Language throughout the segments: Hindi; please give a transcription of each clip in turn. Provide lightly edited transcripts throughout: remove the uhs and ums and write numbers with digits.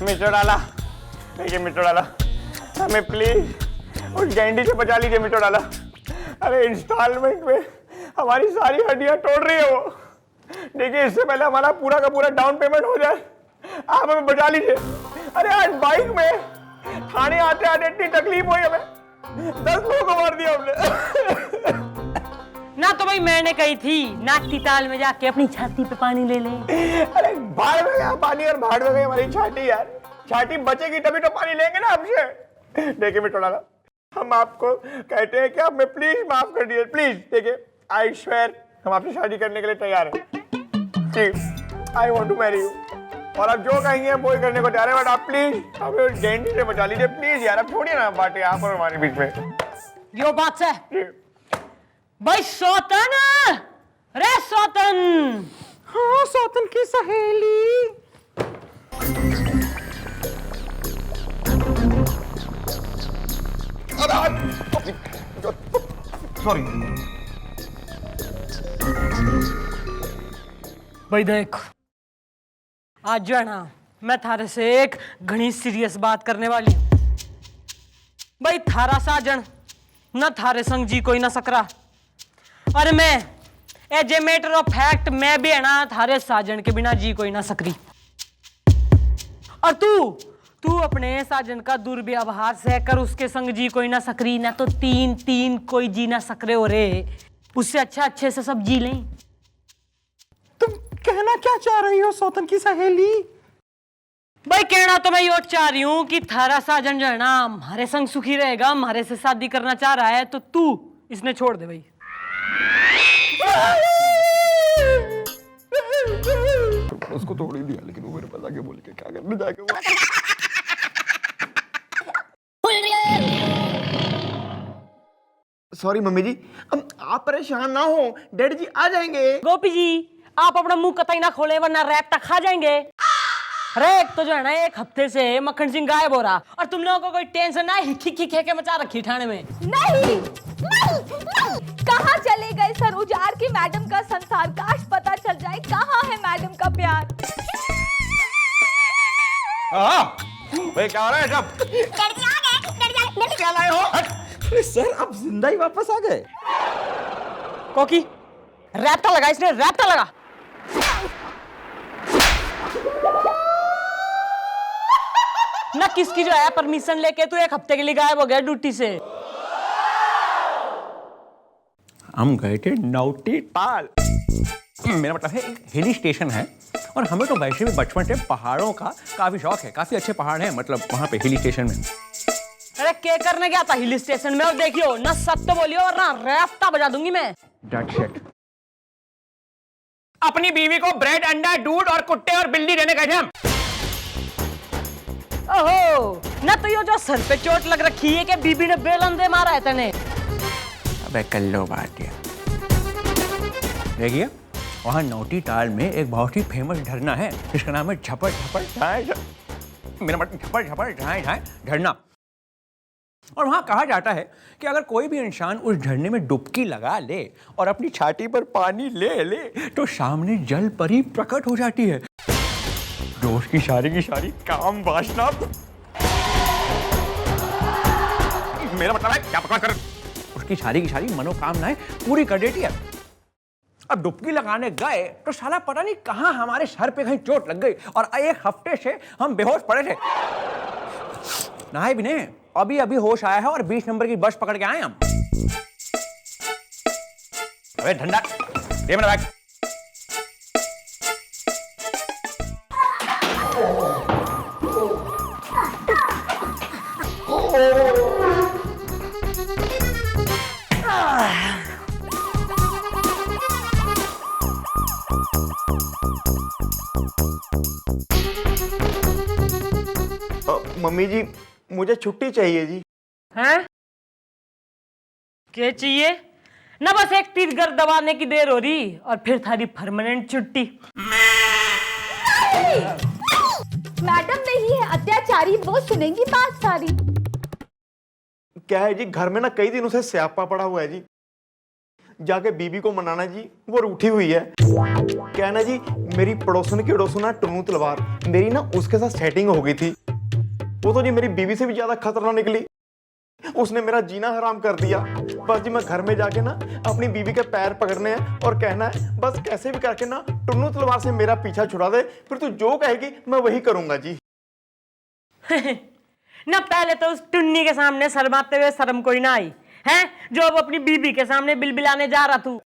मीटर डाला, देखिए मीटर डाला, हमें प्लीज उस गैंडी से बचा लीजिए मीटर डाला। अरे इंस्टॉलमेंट में हमारी सारी हड्डियां तोड़ रही है वो। देखिए इससे पहले हमारा पूरा का पूरा डाउन पेमेंट हो जाए, आप हमें बचा लीजिए। अरे आज बाइक में थाने आते आते इतनी तकलीफ हुई हमें, 10 लोगों को मार दिया हमने। ना तो भाई मैंने कही थी नाक की ताल में जाके अपनी छाती पे पानी ले ले। अरे भाड़ में गया पानी और भाड़ में गई हमारी छाती यार। छाती बचेगी तभी तो पानी लेंगे ना आपसे। देखिए मीटर डाला, हम आपको कहते हैं कि आप हमें प्लीज माफ कर दीजिए प्लीज। देखिए आई स्वेयर हम आपसे शादी करने के लिए तैयार हैं। I want to marry you. और आप जो कहेंगे हम वही करने को तैयार है, बट आप प्लीज हमें उस गैंडी से बचा लीजिए प्लीज यार। आप छोड़िए ना बातें यहाँ पर हमारे बीच में। यो बात है भाई। सौतन, रे सौतन। हाँ सौतन की सहेली। सॉरी भाई देख, आज जो है ना मैं थारे से एक घनी सीरियस बात करने वाली हूं। भाई थारा साजन न थारे संग जी कोई ना सकरा, और मैं as a matter of fact मैं भी है ना थारे साजन के बिना जी कोई ना सकरी। और तू अपने साजन का दुर्व्यवहार सहकर उसके संग जी कोई ना सकरी, ना तो तीन कोई जी ना सकरे हो रे। उससे अच्छा अच्छे से सब जी लें। तुम कहना क्या चाह रही हो सौतन की सहेली? भाई कहना तो मैं ये चाह रही हूं कि थारा साजन जो है ना हमारे संग सुखी रहेगा, हमारे से शादी करना चाह रहा है, तो तू इसने छोड़ दे भाई। उसको तोड़ ही दिया, लेकिन वो मेरे पास आके बोल के क्या करने जाएगा। सॉरी मम्मी जी, आप परेशान ना हो, डैडी जी आ जाएंगे। गोपी जी आप अपना मुंह कतई ना खोले वरना रैप तक खा जाएंगे। रैप तो जो है ना एक हफ्ते से मक्खन सिंह गायब हो रहा, और तुम लोगों को कोई टेंशन ना हिखी खीखे के मचा रखी ठाणे में। नहीं, कहाँ चले गए सर उजाड़ की मैडम का संसार? काश पता चल जाए कहाँ है मैडम का प्यार। भाई क्या हो रहा है सब? क्या लाए हो? अरे सर आप जिंदा ही वापस आ गए। कोकी रैप्टा लगा, इसने रैप्टा लगा। ना किसकी जो है परमिशन लेके तू एक हफ्ते के लिए गायब हो गया ड्यूटी से। हम गए थे नौटी ताल। मेरा मतलब है एक हिल स्टेशन है, और हमें तो वैसे भी बचपन से पहाड़ों का काफी शौक है। काफी अच्छे पहाड़ हैं मतलब वहां पे हिल स्टेशन में। अरे क्या करने गया था हिल स्टेशन में? और देखियो ना सत्य बोलियो और ना रैप्टा बजा दूंगी मैं। That's it. अपनी बीवी को ब्रेड, अंडा, दूध और कुत्ते और बिल्ली देने गए थे हम। ओहो, ना तो ये जो सर पे चोट लग रखी है कि बीबी ने बेलन दे मारा है तने। अबे कल्लो बात है। देखिए वहाँ नौटी ताल में एक बहुत ही फेमस झरना है जिसका नाम है झपर झपर झाए। मेरा मतलब झपर झपर झाए झाए झरना। और वहाँ कहा जाता है कि अगर कोई भी इंसान उस झरने में डुबकी लगा ले और अपनी छाती पर पानी ले ले तो सामने जल परी प्रकट हो जाती है, जो उसकी सारी की सारी काम वासना, मेरा मतलब है क्या पकड़ कर उसकी सारी की सारी मनोकामनाएं पूरी कर देती है। अब डुबकी लगाने गए तो साला पता नहीं कहाँ हमारे सर पे कहीं चोट लग गई, और एक हफ्ते से हम बेहोश पड़े थे। नहाए भी नहीं, अभी अभी होश आया है और 20 नंबर की बस पकड़ के आए हम। अबे ठंडा दे मेरा बैग। मम्मी जी मुझे छुट्टी चाहिए जी। हैं? क्या चाहिए? ना बस एक तीर गर दबाने की देर हो रही और फिर थारी परमानेंट छुट्टी। मैडम नहीं है अत्याचारी, वो सुनेंगी बात सारी। क्या है जी, घर में ना कई दिनों से स्यापा पड़ा हुआ है जी। जाके बीबी को मनाना जी, वो रूठी हुई है। क्या है ना जी, मेरी पड़ोसन की अड़ोसन ना टुन्नू तलवार, मेरी ना उसके साथ सेटिंग हो गई थी। वो तो जी मेरी बीवी से भी ज्यादा खतरनाक निकली। उसने मेरा जीना हराम कर दिया। बस जी मैं घर में जाके ना अपनी बीवी के पैर पकड़ने हैं और कहना है बस कैसे भी करके ना टुन्नू तलवार से मेरा पीछा छुड़ा दे, फिर तू जो कहेगी मैं वही करूंगा जी। ना पहले तो उस टुन्नी के सामने शर्माते हुए शर्म कोई ना आई है, जो अब अपनी बीबी के सामने बिलबिलाने जा रहा तू।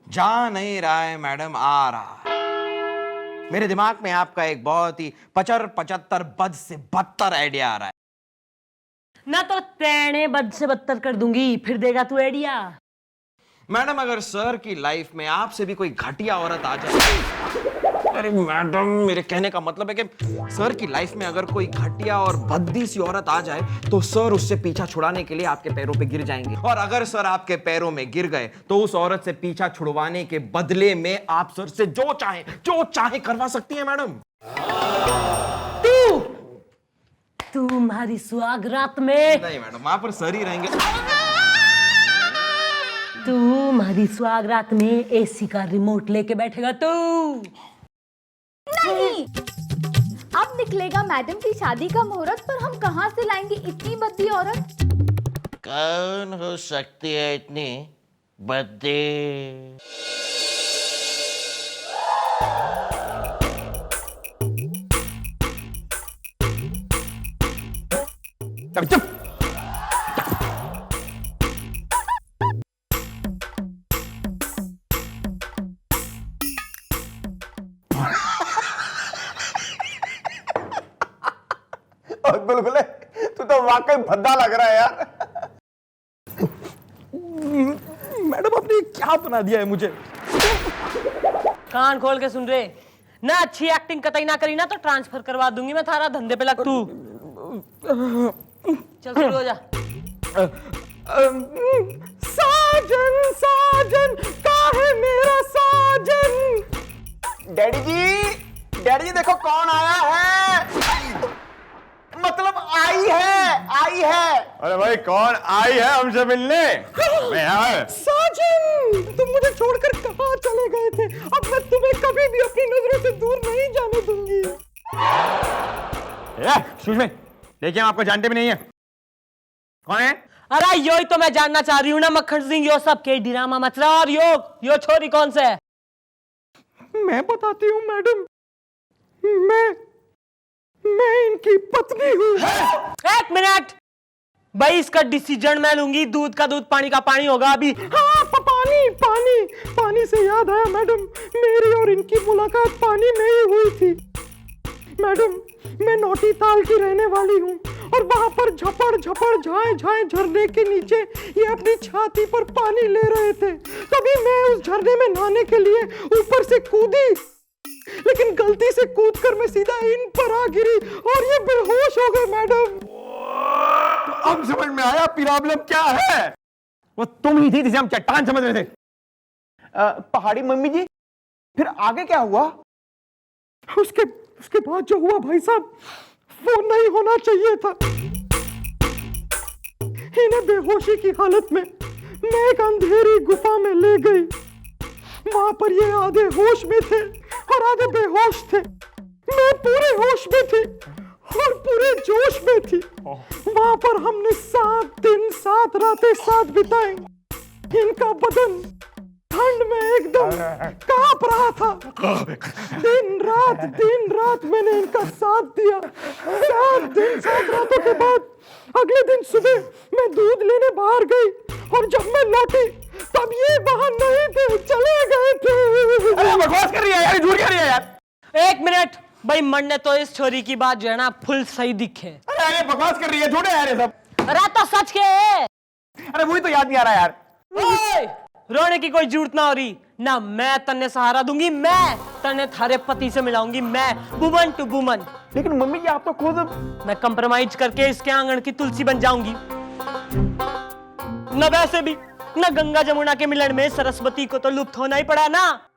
जा नहीं रहा है मैडम, आ रहा है। मेरे दिमाग में आपका एक बहुत ही 75 बद से बदतर आइडिया आ रहा है। ना तो तेने बद से बदतर कर दूंगी, फिर देगा तू आइडिया। मैडम अगर सर की लाइफ में आपसे भी कोई घटिया औरत आ जाए, अरे मैडम मेरे कहने का मतलब है कि सर की लाइफ में अगर कोई घटिया और भद्दी सी औरत आ जाए तो सर उससे पीछा छुड़ाने के लिए आपके पैरों पे गिर जाएंगे, और अगर सर आपके पैरों में गिर गए तो उस औरत से पीछा छुड़वाने के बदले में आप सर से जो चाहे करवा सकती हैं मैडम। तुम्हारी सुहागरात में नहीं मैडम, वहां पर सर ही रहेंगे। तुम्हारी सुहागरात में एसी का रिमोट लेके बैठेगा तू। नहीं, अब निकलेगा मैडम की शादी का मुहूर्त, पर हम कहां से लाएंगे इतनी बद्दी औरत? कौन हो सकती है इतनी बद्दी? चुप। और गुलगुले तू तो वाकई भद्दा लग रहा है यार। मैडम आपने क्या बना दिया है मुझे? कान खोल के सुन रहे ना, अच्छी एक्टिंग कतई ना करी ना तो ट्रांसफर करवा दूंगी मैं थारा, धंधे पे लग तू। चल शुरू हो जा। साजन साजन काहे मेरा साजन। डैडी जी देखो कौन आया है। मतलब आई है। अरे भाई कौन आई है हमसे मिलने? साजन तुम मुझे छोड़कर कहाँ चले गए थे? अब मैं तुम्हें कभी भी अपनी नजरों से दूर नहीं जाने दूंगी। सुन में देखिए, हम आपको जानते भी नहीं है। कौन है? अरे यो ही तो मैं जानना चाह रही हूँ ना मक्खन सिंह, यो सब के ड्रामा मच रहा। और यो छोरी कौन से है? मैं बताती हूँ मैडम, मैं इनकी पत्नी हूँ। एक मिनट भाई, इसका डिसीजन मैं लूंगी। दूध का दूध, पानी का पानी होगा अभी। हाँ, पानी से याद आया मैडम, मेरी और इनकी मुलाकात पानी में ही हुई थी। मैडम मैं नोटी ताल की रहने वाली हूँ, और वहां पर झपड़ झाएं झरने के नीचे ये अपनी छाती पर पानी ले रहे थे। तभी मैं उस झरने में नहाने के लिए ऊपर से कूदी, लेकिन गलती से कूदकर मैं सीधा इन पर आ गिरी और ये बेहोश हो गए मैडम। अब समझ में आया प्रॉब्लम क्या है। वो तुम ही थी जिसे हम चट्टान समझ रहे थे। पहाड़ी मम्मी जी, फिर आगे क्या हुआ? उसके बाद जो हुआ भाई साहब, वो नहीं होना चाहिए था। इन्हें बेहोशी की हालत में मैं एक अंधेरी गुफा में ले गई। वहां पर ये आधे होश में थे और आधे बेहोश थे। मैं पूरे होश में थी और पूरे जोश में थी। वहां पर हमने 7 दिन 7 रातें साथ बिताए। इनका बदन ठंड में एकदम कांप रहा था। दिन रात मैंने इनका साथ दिया। 7 दिन 7 रातों के बाद अगले दिन सुबह मैं दूध लेने बाहर गई, और जब मैं लौटी तब ये वहां नहीं थे, चले गए थे। अरे बकवास कर रही है यार, झूठ कह रही है यार। एक मिनट भाई, मन ने तो इस छोरी की बात जो है ना फुल सही दिखे। अरे बकवास कर रही है, झूठे यार ये सब। अरे तो सच के है। अरे वही तो याद नहीं आ रहा यार। ओए, रोने की कोई जरूरत ना हो रही ना। मैं तन्ने सहारा दूंगी, मैं तन्ने थारे पति से मिलाऊंगी, मैं वुमन टू वुमन। लेकिन मम्मी जी आप तो खुद। मैं कंप्रोमाइज करके इसके आंगन की तुलसी बन जाऊंगी। न वैसे भी न गंगा जमुना के मिलन में सरस्वती को तो लुप्त होना ही पड़ा ना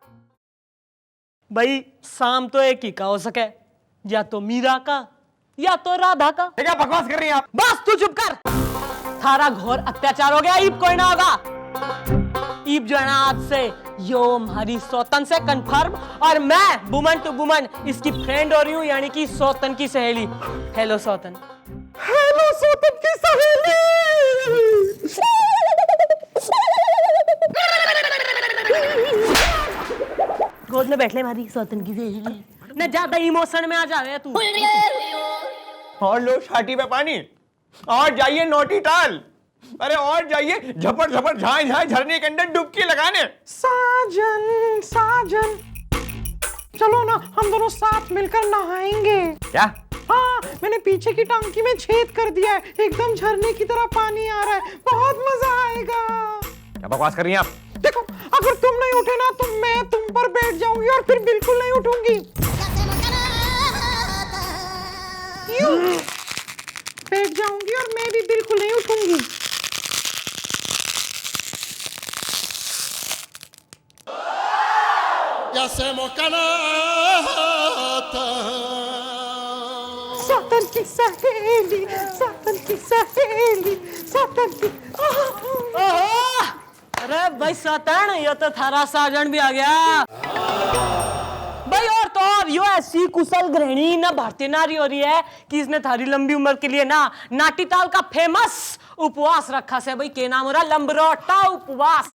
भाई। शाम तो एक ही का हो सके, या तो मीरा का या तो राधा का। क्या बकवास कर रही है आप? बस तू चुप कर। थारा घोर अत्याचार हो गया, ईब कोई ना होगा। ईब जो है ना आज से यो हमारी सौतन से कंफर्म, और मैं वुमन टू वुमन इसकी फ्रेंड हो रही हूँ, यानी कि सौतन की सहेली। हेलो सौतन। हेलो सौतन की सहेली। गोद में बैठ ले हमारी सौतन की सहेली, न ज्यादा इमोशन में आ जावे तू। और लो छाती पे पानी, और जाइए नोटी टाल, अरे और जाइए झपट झपट झाई झाई झरने के अंदर डुबकी लगाने। साजन साजन, चलो ना हम दोनों साथ मिलकर नहाएंगे। क्या? हाँ, मैंने पीछे की टांकी में छेद कर दिया है, एकदम झरने की तरह पानी आ रहा है, बहुत मजा आएगा। क्या बकवास कर रही हैं आप? देखो, अगर तुम नहीं उठे ना तो मैं तुम पर बैठ जाऊंगी और फिर बिल्कुल नहीं उठूंगी। यूं बैठ जाऊंगी और मैं भी बिल्कुल नहीं उठूंगी। सौतन की सहेली, सौतन की सहेली, सौतन की। अरे भाई सौतन, ये तो थारा साजन भी आ गया भाई। और तो और यो ऐसी कुशल गृहिणी ना भारतीय नारी हो रही है कि इसने थारी लंबी उम्र के लिए ना नाटीताल का फेमस उपवास रखा से भाई, के नाम हो रहा लंबरोटा उपवास।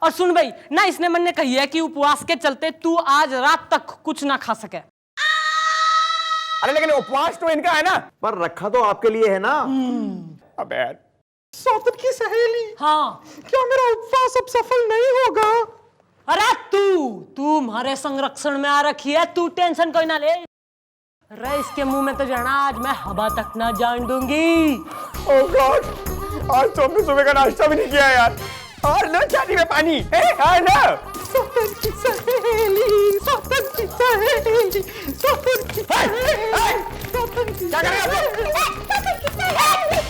और सुन भाई ना, इसने मन ने कही है कि उपवास के चलते तू आज रात तक कुछ ना खा सके। अरे लेकिन उपवास तो इनका है ना, पर रखा तो आपके लिए है ना। अबे यार। सौतन की सहेली, हाँ, क्या मेरा उपवास अब सफल नहीं होगा? अरे तू हमारे संरक्षण में आ रखी है, तू टेंशन कोई ना ले। अरे इसके मुंह में तो जाना आज मैं हवा तक ना जान दूंगी। ओह गॉड, आज तो हमने सुबह का नाश्ता भी नहीं किया यार। और लो छाती में पानी, सौतन की सहेली, सौतन की सहेली, सौतन की सहेली, सौतन की क्या कर रहे हो आप लोग? सौतन की सहेली,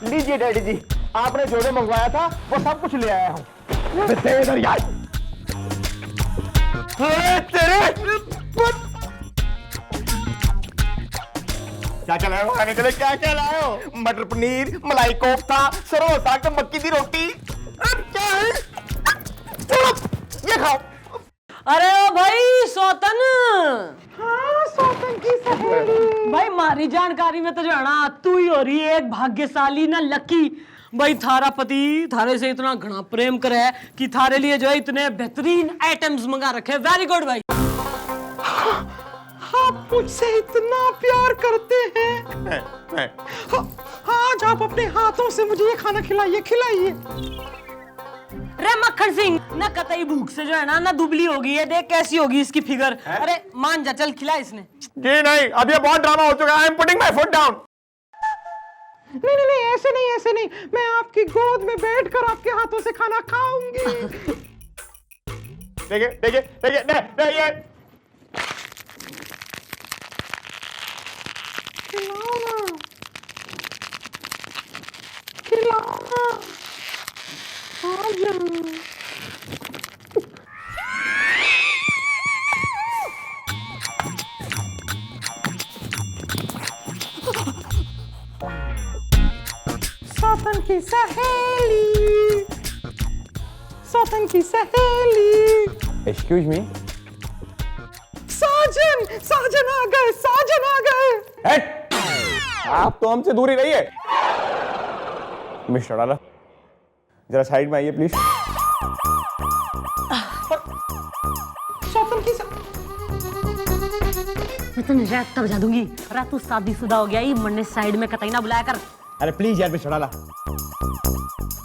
लीजिए डैडी जी, आपने जो जो मंगवाया था वो सब कुछ ले आया हूँ। इधर यार। क्या लाए हो खाने के लिए? क्या लाए हो? मटर पनीर, मलाई कोफ्ता, सरसों साग, मक्की की रोटी। क्या है? ये खाओ। अरे ओ भाई सौतन। हाँ, सौतन की सहेली। भाई मारी जानकारी में तो जाना तू ही हो रही है एक भाग्यशाली ना लकी। भाई थारा पति थारे से इतना घना प्रेम करे है कि थारे लिए जो है इतने बेहतरीन आइटम्स मंगा रखे। वेरी गुड भाई। आप मुझसे इतना प्यार करते हैं। आज आप अपने हाथों से मुझे ये खाना खिलाइए। रे मक्खन सिंह, ना कतई भूख से जो है ना दुबली होगी है, देख कैसी होगी इसकी फिगर। अरे मान जा, चल खिला इसने। जी नहीं, अब ये बहुत ड्रामा हो चुका है। I am putting my foot down. नहीं, ऐसे नहीं, मैं आपकी गोद में बैठकर आपके हाथों से खाना खाऊंगी। देखिए, खिलाओ ना। सौतन की सहेली, सौतन की सहेली। Excuse me. साजन आ गए। आप तो हमसे दूर ही रहिए। मिस्टर डाला, जरा साइड में आइए प्लीज। सौतन की मैं तो नजर तब बजा दूंगी। अरे तू शादीशुदा हो गया ही, मरने साइड में कतई ना बुलाया कर। अरे प्लीज यार मिस्टर डाला,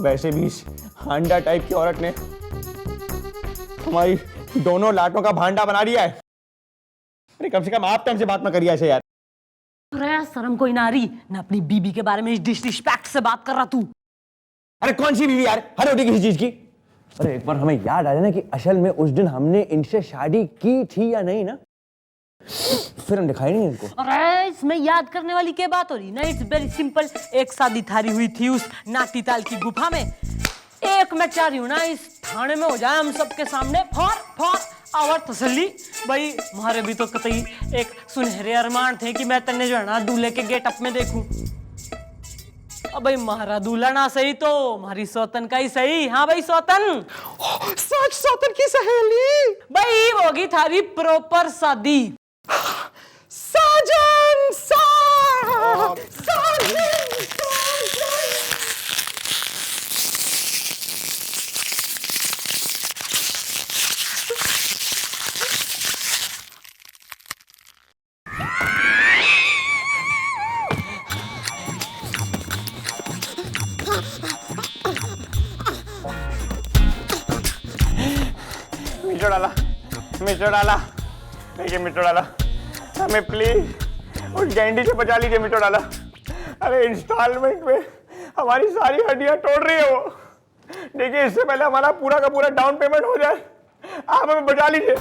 वैसे भी इस हांडा टाइप की औरत ने हमारी दोनों लाटों का भांडा बना दिया है। अरे कम से कम आप तो हमसे बात ना करिए ऐसे यार। अरे शर्म कोई ना रही ना, अपनी बीबी के बारे में डिसरिस्पेक्ट से बात कर रहा तू। अरे कौन सी बीवी यार, हर होती किसी चीज की। अरे एक बार हमें याद आ जाए ना कि असल में उस दिन हमने इनसे शादी की थी या नहीं ना। फिर दिखाई नहीं इनको। अरे इसमें याद करने वाली क्या बात हो रही ना, इट्स वेरी सिंपल। एक शादी थारी हुई थी उस नाटी ताल की गुफा में। एक मैं चाह रही हूँ ना इस थाने में हो जाए हम सबके सामने फॉर आवर तसल्ली। भाई हमारे भी तो कतई एक सुनहरे अरमान थे कि मैं तन्ने जो है ना दूल्हे के गेटअप में देखूं। अब भाई हमारा दूल्हा ना सही तो हमारी सौतन का ही सही। हाँ भाई सौतन, सच सौतन की सहेली। भाई होगी थारी प्रॉपर शादी। साजन साजन। मिस्टर डाला देखिए मिस्टर डाला, हमें प्लीज उस गैंडी से बचा लीजिए मिस्टर डाला। अरे इंस्टॉलमेंट में हमारी सारी हड्डियां तोड़ रही है वो। देखिए इससे पहले हमारा पूरा का पूरा डाउन पेमेंट हो जाए, आप हमें बचा लीजिए।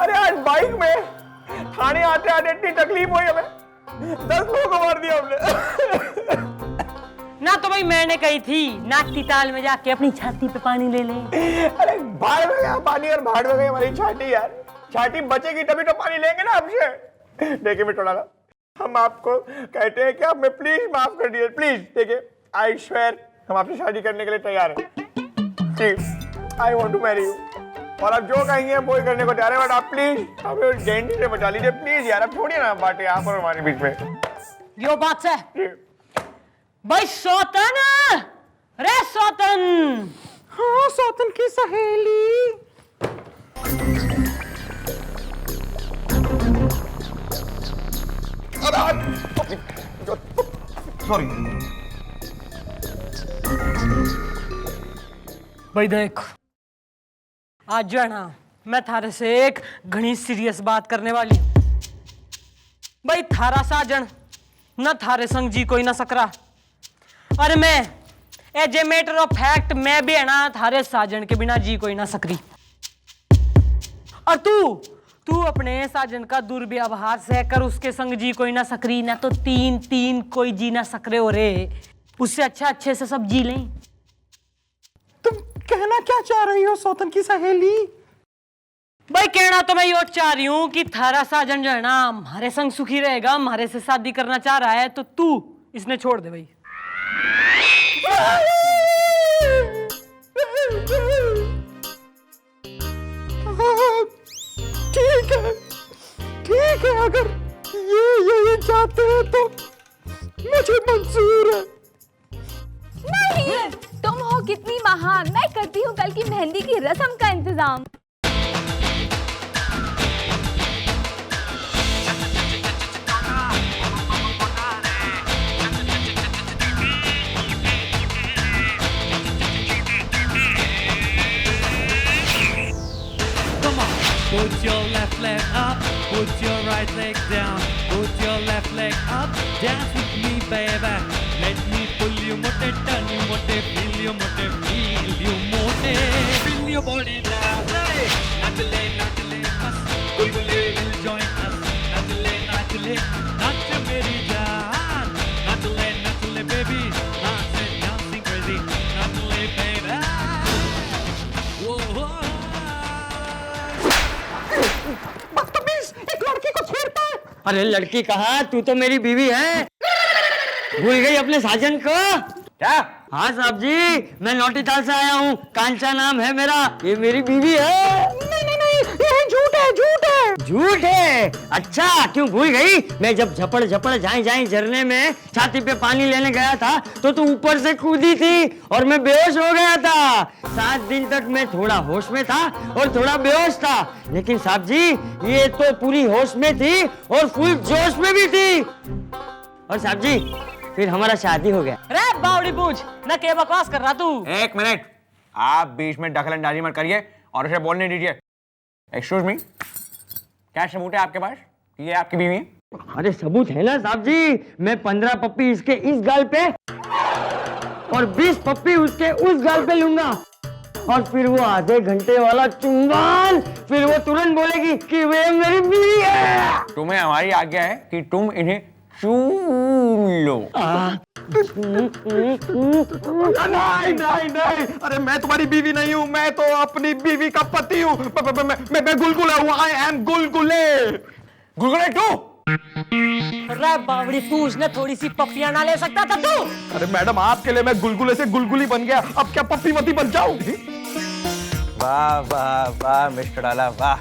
अरे आज बाइक में थाने आते आते इतनी तकलीफ हुई हमें, 10 लोगों को मार दिया हमने। ना तो भाई मैंने कही थी नाटी ताल में जाके अपनी छाती पे पानी ले ले। अरे भाड़ में गया पानी और भाड़ में गई हमारी छाती यार। छाती बचेगी तभी तो पानी लेंगे ना आपसे। देखिए मिस्टर डाला, हम आपको कहते हैं कि आप हमें प्लीज माफ कर दीजिए प्लीज। देखिए आई स्वेयर हम आपसे शादी करने के लिए तैयार हैं। I want to marry you. और आप जो कहेंगे वो ही करने को तैयार है, बट आप प्लीज हमें गैंडी से बचा लीजिए प्लीज यार। आप छोड़िए ना बातें आप और हमारे बीच में। यो बात है भाई सौतन, रे सौतन। हाँ सौतन की सहेली। सॉरी भाई देख आज जो है ना मैं थारे से एक घनी सीरियस बात करने वाली हूं। भाई थारा साजन न थारे संग जी कोई ना सकरा। और मैं as a matter of fact मैं भी है ना थारे साजन के बिना जी कोई ना सकरी। और तू अपने साजन का दुर्व्यवहार सहकर उसके संग जी कोई ना सकरी ना तो तीन कोई जी ना सकरे हो रे। उससे अच्छा अच्छे से सब जी लें। तुम कहना क्या चाह रही हो सौतन की सहेली? भाई कहना तो मैं ये चाह रही हूं कि थारा साजन जो है ना हमारे संग सुखी रहेगा, हमारे से शादी करना चाह रहा है तो तू इसने छोड़ दे भाई। ठीक है अगर ये यही चाहते हैं तो मुझे मंजूर है। नहीं, तुम हो कितनी महान। मैं करती हूँ कल की मेहंदी की रस्म का इंतजाम। Put your left leg up, put your right leg down, put your left leg up, dance with me baby. Let me pull you mote, turn you mote, feel you mote, feel you mote. Feel your body now, hey! Natle, bas, gulgule will join us. Natle, nache meri jaan. Natle baby, dancing crazy. Natle baby. Whoa. एक लड़की को छेड़ता है। अरे लड़की कहा, तू तो मेरी बीवी है। भूल गई अपने साजन को क्या? हाँ साहब जी, मैं नोटी ताल से आया हूँ, कांचा नाम है मेरा, ये मेरी बीवी है। नहीं, ये झूठ है। झूठ है? अच्छा क्यों भूल गई? मैं जब झपड़ जाए झरने में छाती पे पानी लेने गया था तो तू ऊपर से कूदी थी और मैं बेहोश हो गया था। 7 दिन तक मैं थोड़ा होश में था और थोड़ा बेहोश था, लेकिन साहब जी ये तो पूरी होश में थी और फुल जोश में भी थी। और साहब जी फिर हमारा शादी हो गया। अरे बावड़ी पूछ ना, क्या बकवास कर रहा तू? 1 मिनट, आप बीच में दखलंदाजी मत करिए और उसे बोलने दीजिए। एक्सक्यूज मी, क्या सबूत है आपके पास कि ये आपकी बीवी है? अरे सबूत है ना साहब जी, मैं 15 पप्पी इसके इस गाल पे और 20 पप्पी उसके उस गाल पे लूंगा। और फिर वो आधे घंटे वाला चुंबन, फिर वो तुरंत बोलेगी कि वे मेरी बीवी है। तुम्हें हमारी आज्ञा है कि तुम इन्हें चूम लो। नहीं नहीं नहीं, अरे मैं तुम्हारी बीवी नहीं हूँ, मैं तो अपनी बीवी का पति हूँ। मैं गुलगुला हूँ, आई एम गुलगुले। गुलगुले तू? रे बावड़ी पूछ ने थोड़ी सी पपियां ना ले सकता था तू? अरे मैडम, आपके लिए मैं गुलगुले से गुलगुली बन गया, अब क्या पप्पी मती बन जाऊंगी? वाह वाह वाह मिस्टर डाला, वाह,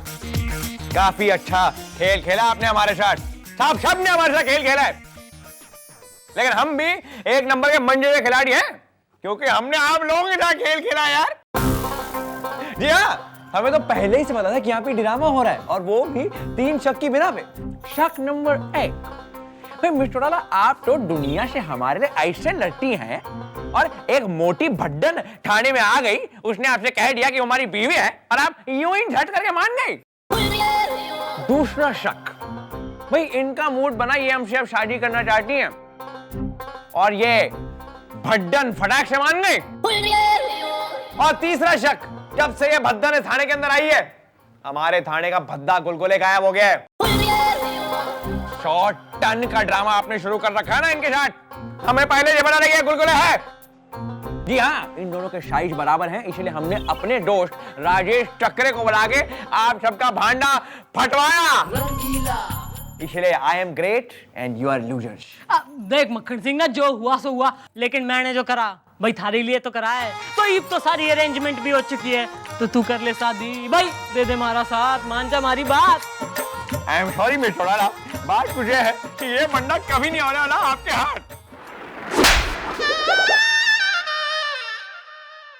काफी अच्छा खेल खेला आपने हमारे साथ। सब ने हमारे साथ खेल खेला है, लेकिन हम भी एक नंबर के मंजे हुए खिलाड़ी हैं, क्योंकि हमने आप लोगों के साथ खेल खेला यार। जी हाँ, हमें तो पहले ही से पता था कि यहाँ पे ड्रामा हो रहा है, और वो भी 3 शक की बिना पे। शक नंबर 1, भाई मिस्टर डाला, आप तो दुनिया से हमारे लिए ऐसे लड़ती हैं, और एक मोटी भड्डन थाने में आ गई, उसने आपसे कह दिया कि हमारी बीवी है, और आप यूं ही झट करके मान गई। दूसरा शक, भाई इनका मूड बना, ये हमसे अब शादी करना चाहती हैं, और ये भड्डन फटाक से मान गई। और तीसरा शक, जब से ये भद्दन थाने के अंदर आई है, हमारे थाने का भद्दा गुलगुले गायब हो गया है। 100 टन का ड्रामा आपने शुरू कर रखा है ना इनके साथ, हमें पहले ये बता देंगे गुलगुले है। जी हाँ, इन दोनों के साइज बराबर हैं, इसलिए हमने अपने दोस्त राजेश चक्रे को बुला के आप सबका भांडा फटवाया। इसलिए I am great and you are losers. देख मक्खन सिंह ना, जो हुआ सो हुआ, लेकिन मैंने जो करा भाई थारे लिए तो करा है, तो अब तो सारी अरेंजमेंट भी हो चुकी है, तो तू कर ले शादी भाई, दे दे हमारा साथ, मान जा हमारी बात। आई एम सॉरी मिस्टर डाला, बात मुझे है कि ये बंदा कभी नहीं आने वाला आपके हाथ।